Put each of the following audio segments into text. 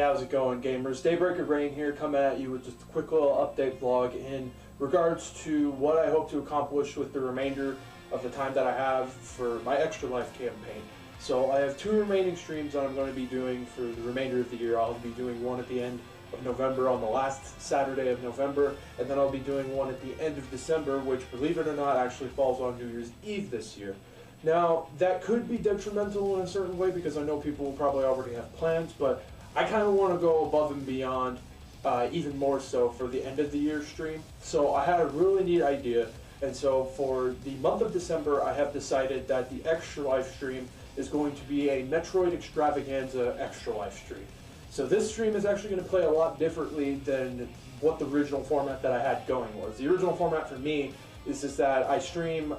how's it going, gamers? Daybreaker Rein here, coming at you with just a quick little update vlog in regards to what I hope to accomplish with the remainder of the time that I have for my Extra Life campaign. So I have 2 remaining streams that I'm going to be doing for the remainder of the year. I'll be doing one at the end of November on the last Saturday of November, and then I'll be doing one at the end of December, which, believe it or not, actually falls on New Year's Eve this year. Now, that could be detrimental in a certain way because I know people will probably already have plans, but I kind of want to go above and beyond, even more so for the end of the year stream. So I had a really neat idea, and so for the month of December, I have decided that the Extra Life stream is going to be a Metroid Extravaganza Extra Life stream. So this stream is actually going to play a lot differently than what the original format that I had going was. The original format for me is just that I stream,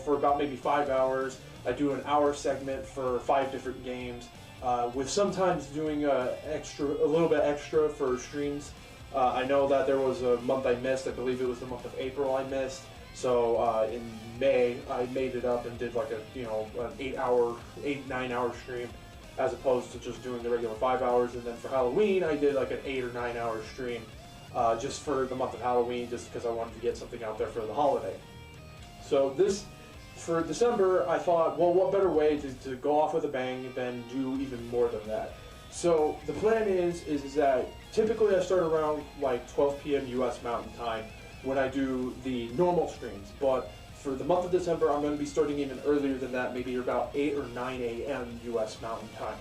for about maybe 5 hours. I do an hour segment for 5 different games, with sometimes doing a little bit extra for streams. I know that there was a month I missed. I believe it was the month of April I missed. So in May I made it up and did like an 8-9 hour stream, as opposed to just doing the regular 5 hours. And then for Halloween I did like an 8 or 9 hour stream. Just for the month of Halloween, just because I wanted to get something out there for the holiday. So for December, I thought, well, what better way to go off with a bang than do even more than that? So the plan is that typically I start around like 12 p.m. U.S. Mountain Time when I do the normal streams, but for the month of December, I'm going to be starting even earlier than that, maybe about 8 or 9 a.m. U.S. Mountain Time.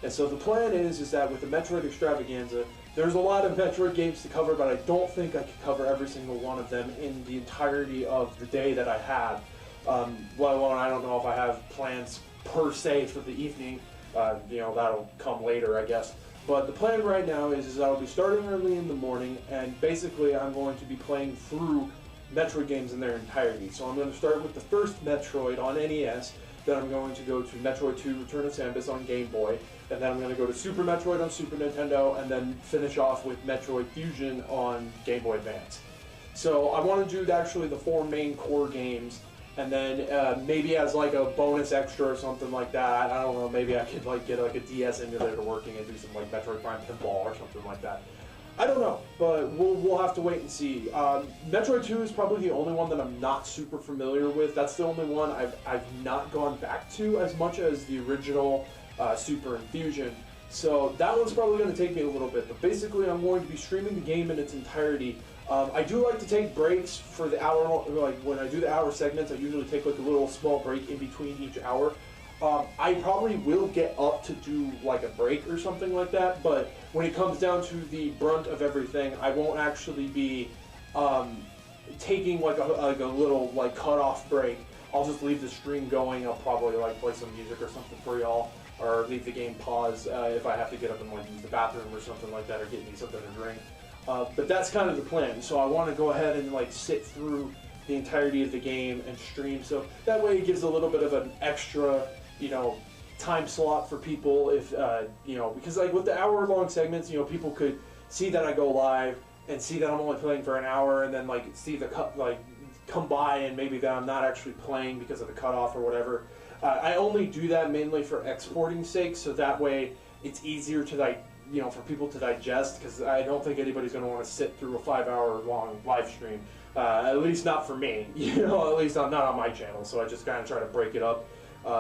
And so the plan is that with the Metroid Extravaganza, there's a lot of Metroid games to cover, but I don't think I could cover every single one of them in the entirety of the day that I have. Let alone, I don't know if I have plans per se for the evening. That'll come later, I guess. But the plan right now is I'll be starting early in the morning, and basically I'm going to be playing through Metroid games in their entirety. So I'm going to start with the first Metroid on NES, then I'm going to go to Metroid 2 Return of Samus on Game Boy, and then I'm going to go to Super Metroid on Super Nintendo, and then finish off with Metroid Fusion on Game Boy Advance. So I want to do actually the 4 main core games, and then maybe as like a bonus extra or something like that, I don't know, maybe I could like get like a DS emulator working and do some like Metroid Prime Pinball or something like that. I don't know, but we'll have to wait and see. Metroid 2 is probably the only one that I'm not super familiar with. That's the only one I've not gone back to as much as the original Super and Fusion. So that one's probably going to take me a little bit, but basically I'm going to be streaming the game in its entirety. I do like to take breaks for the hour, like when I do the hour segments, I usually take like a little small break in between each hour. I probably will get up to do like a break or something like that, but when it comes down to the brunt of everything, I won't actually be taking like a little like cut-off break. I'll just leave the stream going. I'll probably like play some music or something for y'all, or leave the game pause if I have to get up and like use the bathroom or something like that, or get me something to drink. But that's kind of the plan. So I want to go ahead and like sit through the entirety of the game and stream. So that way it gives a little bit of an extra, time slot for people if, because like with the hour-long segments, people could see that I go live and see that I'm only playing for an hour, and then like see the come by and maybe that I'm not actually playing because of the cutoff or whatever. I only do that mainly for exporting sake, so that way it's easier to for people to digest, because I don't think anybody's going to want to sit through a 5-hour-long live stream. At least not for me, at least not on my channel. So I just kind of try to break it up.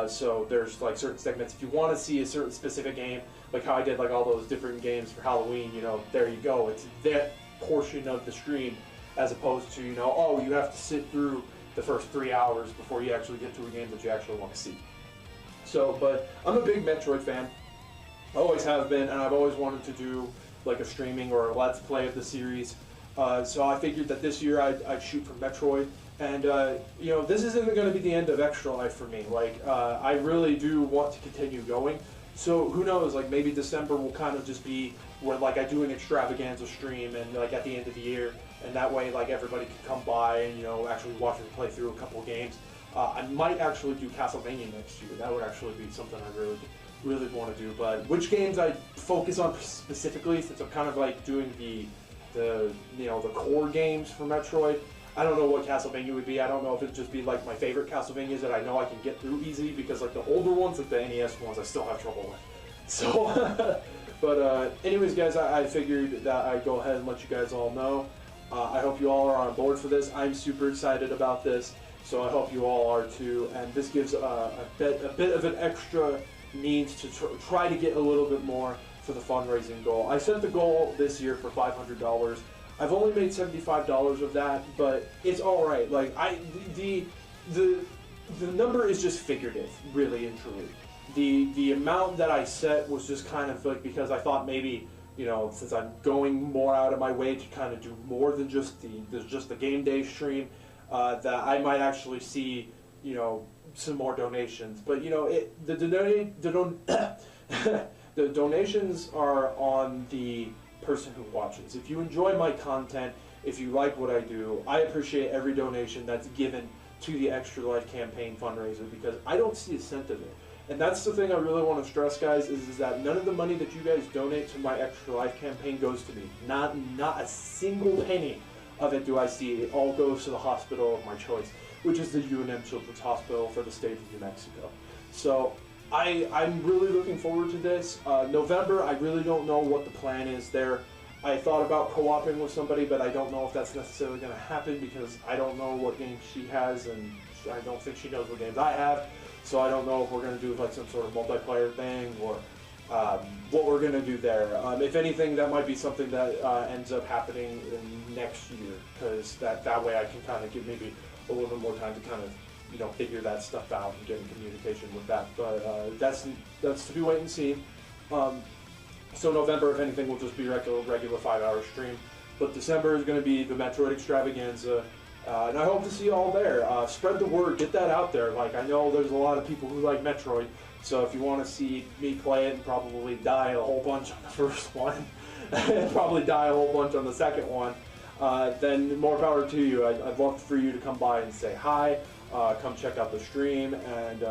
So there's like certain segments. If you want to see a certain specific game, like how I did like all those different games for Halloween, there you go. It's that portion of the stream, as opposed to, oh, you have to sit through the first 3 hours before you actually get to a game that you actually want to see. So, but I'm a big Metroid fan. Always have been, and I've always wanted to do like a streaming or a let's play of the series. So I figured that this year I'd shoot for Metroid. And, this isn't going to be the end of Extra Life for me. Like, I really do want to continue going. So who knows, like maybe December will kind of just be where like I do an Extravaganza stream and like at the end of the year, and that way like everybody can come by and actually watch me play through a couple of games. I might actually do Castlevania next year. That would actually be something I really want to do. But which games I focus on specifically, since I'm kind of like doing the core games for Metroid, I don't know what Castlevania would be. I don't know if it'd just be like my favorite Castlevanias that I know I can get through easily, because like the older ones, like the NES ones, I still have trouble with. So But anyways, guys, I figured that I'd go ahead and let you guys all know. I hope you all are on board for this. I'm super excited about this, so I hope you all are too. And this gives a bit of an extra means to try to get a little bit more for the fundraising goal. I set the goal this year for $500. I've only made $75 of that, but it's all right. Like the number is just figurative, really and truly. The amount that I set was just kind of like because I thought maybe, you know, since I'm going more out of my way to kind of do more than just the game day stream, that I might actually see, you know, some more donations. But you know, the donations are on the person who watches. If you enjoy my content, if you like what I do, I appreciate every donation that's given to the Extra Life campaign fundraiser because I don't see a cent of it. And that's the thing I really want to stress, guys, is that none of the money that you guys donate to my Extra Life campaign goes to me. Not a single penny of it do I see. It all goes to the hospital of my choice, which is the UNM Children's Hospital for the state of New Mexico. So I'm really looking forward to this. November, I really don't know what the plan is there. I thought about co-oping with somebody, but I don't know if that's necessarily going to happen because I don't know what games she has, and I don't think she knows what games I have. So I don't know if we're going to do like some sort of multiplayer thing or what we're going to do there. If anything, that might be something that ends up happening in next year, because that way I can kind of give maybe a little bit more time to kind of, you know, figure that stuff out and get in communication with that. But that's to be wait and see. So November, if anything, will just be regular 5-hour stream. But December is going to be the Metroid Extravaganza. And I hope to see you all there. Spread the word, get that out there. Like, I know there's a lot of people who like Metroid, so if you want to see me play it and probably die a whole bunch on the first one, and probably die a whole bunch on the second one, then more power to you. I'd love for you to come by and say hi, come check out the stream, and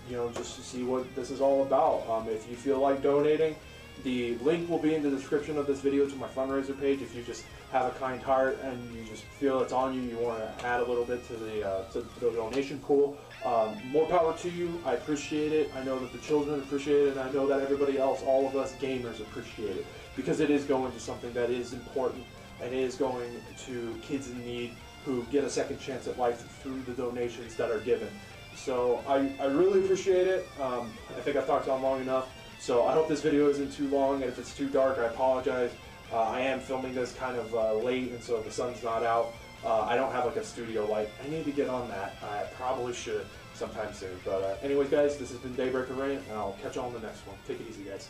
you know, just to see what this is all about. If you feel like donating, the link will be in the description of this video to my fundraiser page. If you just have a kind heart and you just feel it's on you, you want to add a little bit to the donation pool, more power to you. I appreciate it. I know that the children appreciate it, and I know that everybody else, all of us gamers, appreciate it, because it is going to something that is important and is going to kids in need who get a second chance at life through the donations that are given. So I really appreciate it. I think I've talked on long enough. So I hope this video isn't too long, and if it's too dark, I apologize. I am filming this kind of late, and so the sun's not out. I don't have like a studio light. I need to get on that. I probably should sometime soon. But anyways, guys, this has been Daybreaker Rein, and I'll catch you on the next one. Take it easy, guys.